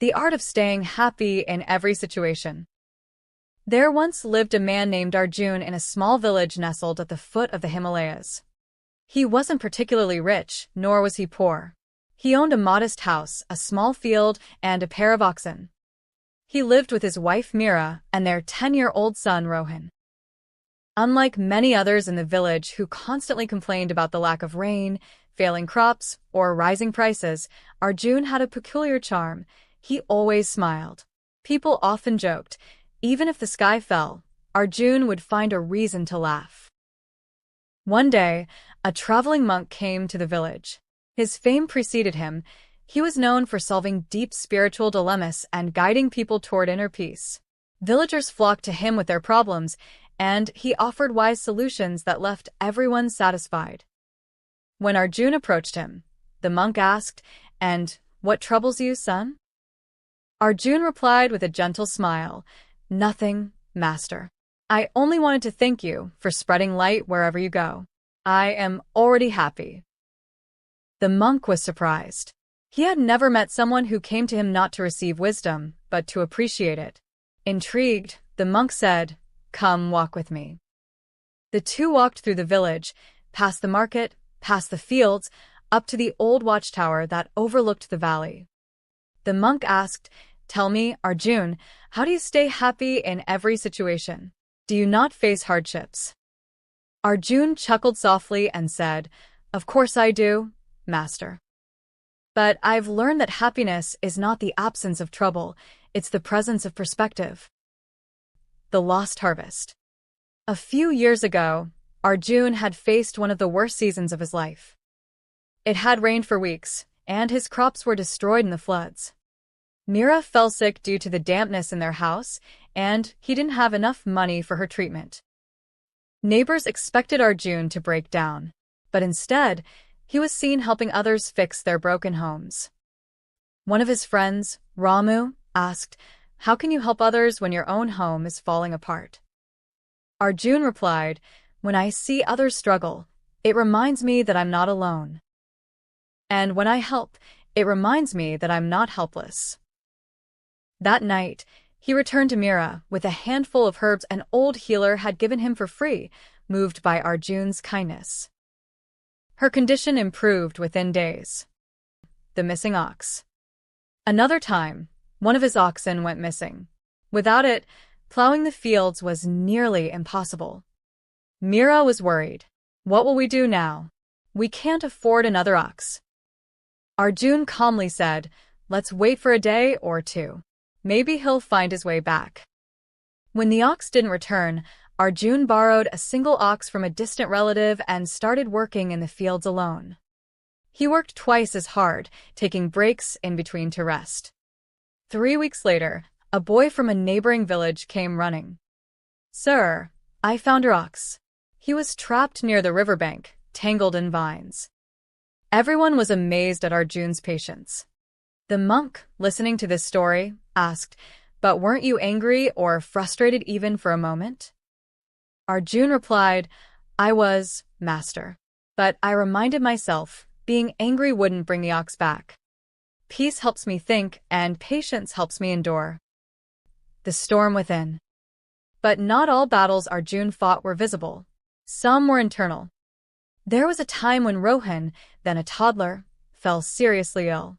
The art of staying happy in every situation. There once lived a man named Arjun in a small village nestled at the foot of the Himalayas. He wasn't particularly rich, nor was he poor. He owned a modest house, a small field, and a pair of oxen. He lived with his wife Mira and their 10-year-old son Rohan. Unlike many others in the village who constantly complained about the lack of rain, failing crops, or rising prices, Arjun had a peculiar charm. He always smiled. People often joked, even if the sky fell, Arjun would find a reason to laugh. One day, a traveling monk came to the village. His fame preceded him. He was known for solving deep spiritual dilemmas and guiding people toward inner peace. Villagers flocked to him with their problems, and he offered wise solutions that left everyone satisfied. When Arjun approached him, the monk asked, "And what troubles you, son?" Arjun replied with a gentle smile, "Nothing, master. I only wanted to thank you for spreading light wherever you go. I am already happy." The monk was surprised. He had never met someone who came to him not to receive wisdom, but to appreciate it. Intrigued, the monk said, "Come walk with me." The two walked through the village, past the market, past the fields, up to the old watchtower that overlooked the valley. The monk asked, "Tell me, Arjun, how do you stay happy in every situation? Do you not face hardships?" Arjun chuckled softly and said, "Of course I do, master. But I've learned that happiness is not the absence of trouble, it's the presence of perspective." The Lost Harvest. A few years ago, Arjun had faced one of the worst seasons of his life. It had rained for weeks, and his crops were destroyed in the floods. Mira fell sick due to the dampness in their house, and he didn't have enough money for her treatment. Neighbors expected Arjun to break down, but instead, he was seen helping others fix their broken homes. One of his friends, Ramu, asked, "How can you help others when your own home is falling apart?" Arjun replied, "When I see others struggle, it reminds me that I'm not alone. And when I help, it reminds me that I'm not helpless." That night, he returned to Mira with a handful of herbs an old healer had given him for free, moved by Arjun's kindness. Her condition improved within days. The missing ox. Another time, one of his oxen went missing. Without it, plowing the fields was nearly impossible. Mira was worried. "What will we do now? We can't afford another ox." Arjun calmly said, "Let's wait for a day or two. Maybe he'll find his way back." When the ox didn't return, Arjun borrowed a single ox from a distant relative and started working in the fields alone. He worked twice as hard, taking breaks in between to rest. 3 weeks later, a boy from a neighboring village came running. "Sir, I found your ox. He was trapped near the riverbank, tangled in vines." Everyone was amazed at Arjun's patience. The monk, listening to this story, asked, "But weren't you angry or frustrated even for a moment?" Arjun replied, "I was, master. But I reminded myself, being angry wouldn't bring the ox back. Peace helps me think, and patience helps me endure." The storm within. But not all battles Arjun fought were visible. Some were internal. There was a time when Rohan, then a toddler, fell seriously ill.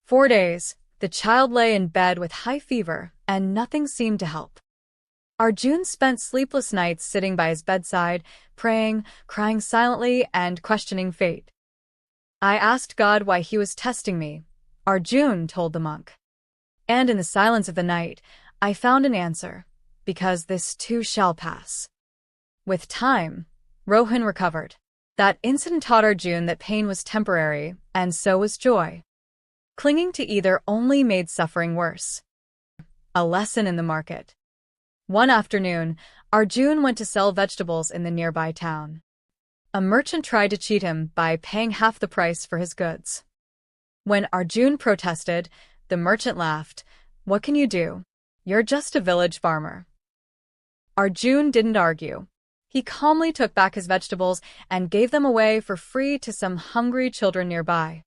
4 days, the child lay in bed with high fever, and nothing seemed to help. Arjun spent sleepless nights sitting by his bedside, praying, crying silently, and questioning fate. "I asked God why he was testing me," Arjun told the monk. "And in the silence of the night, I found an answer, because this too shall pass." With time, Rohan recovered. That incident taught Arjun that pain was temporary, and so was joy. Clinging to either only made suffering worse. A lesson in the market. One afternoon, Arjun went to sell vegetables in the nearby town. A merchant tried to cheat him by paying half the price for his goods. When Arjun protested, the merchant laughed, "What can you do? You're just a village farmer." Arjun didn't argue. He calmly took back his vegetables and gave them away for free to some hungry children nearby.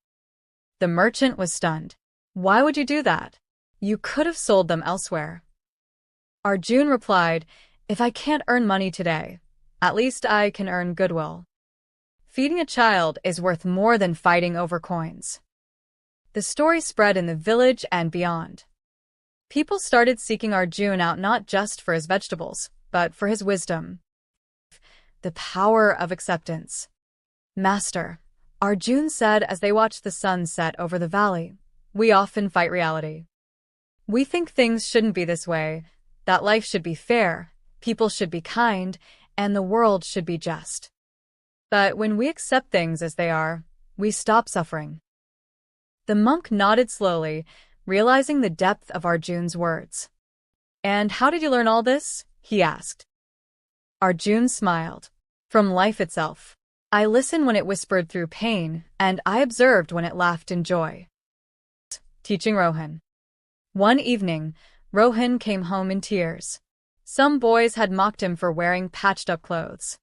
The merchant was stunned. "Why would you do that?" You could have sold them elsewhere. Arjun replied, if I can't earn money today, at least I can earn goodwill. Feeding a child is worth more than fighting over coins. The story spread in the village and beyond. People started seeking Arjun out not just for his vegetables, but for his wisdom. The power of acceptance. Master, Arjun said as they watched the sun set over the valley, we often fight reality. We think things shouldn't be this way, that life should be fair, people should be kind, and the world should be just. But when we accept things as they are, we stop suffering. The monk nodded slowly, realizing the depth of Arjun's words. And how did you learn all this? He asked. Arjun smiled. From life itself. I listened when it whispered through pain, and I observed when it laughed in joy. Teaching Rohan. One evening, Rohan came home in tears. Some boys had mocked him for wearing patched-up clothes.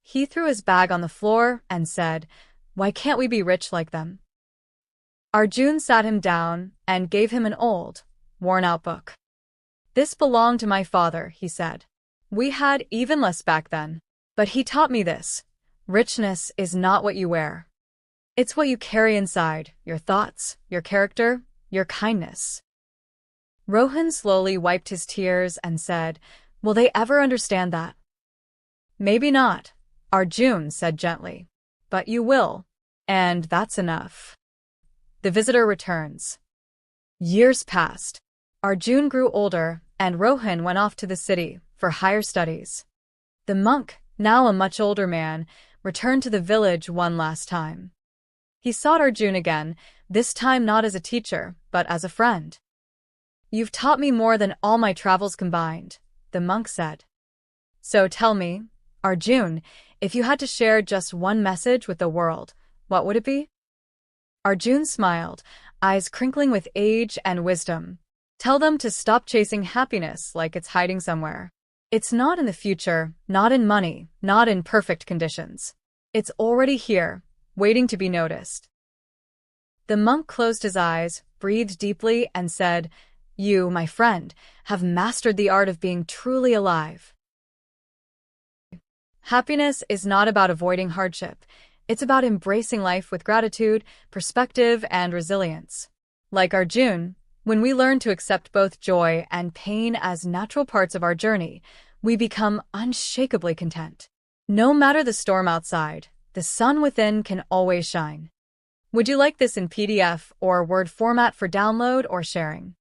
He threw his bag on the floor and said, why can't we be rich like them? Arjun sat him down and gave him an old, worn-out book. This belonged to my father, he said. We had even less back then. But he taught me this. Richness is not what you wear. It's what you carry inside, your thoughts, your character, your kindness. Rohan slowly wiped his tears and said, will they ever understand that? Maybe not, Arjun said gently. But you will, and that's enough. The visitor returns. Years passed. Arjun grew older, and Rohan went off to the city for higher studies. The monk, now a much older man, returned to the village one last time. He sought Arjun again, this time not as a teacher, but as a friend. You've taught me more than all my travels combined, the monk said. So tell me, Arjun, if you had to share just one message with the world, what would it be? Arjun smiled, eyes crinkling with age and wisdom. Tell them to stop chasing happiness like it's hiding somewhere. It's not in the future, not in money, not in perfect conditions. It's already here, waiting to be noticed. The monk closed his eyes, breathed deeply, and said, you, my friend, have mastered the art of being truly alive. Happiness is not about avoiding hardship. It's about embracing life with gratitude, perspective, and resilience. Like Arjun, when we learn to accept both joy and pain as natural parts of our journey, we become unshakably content. No matter the storm outside, the sun within can always shine. Would you like this in PDF or Word format for download or sharing?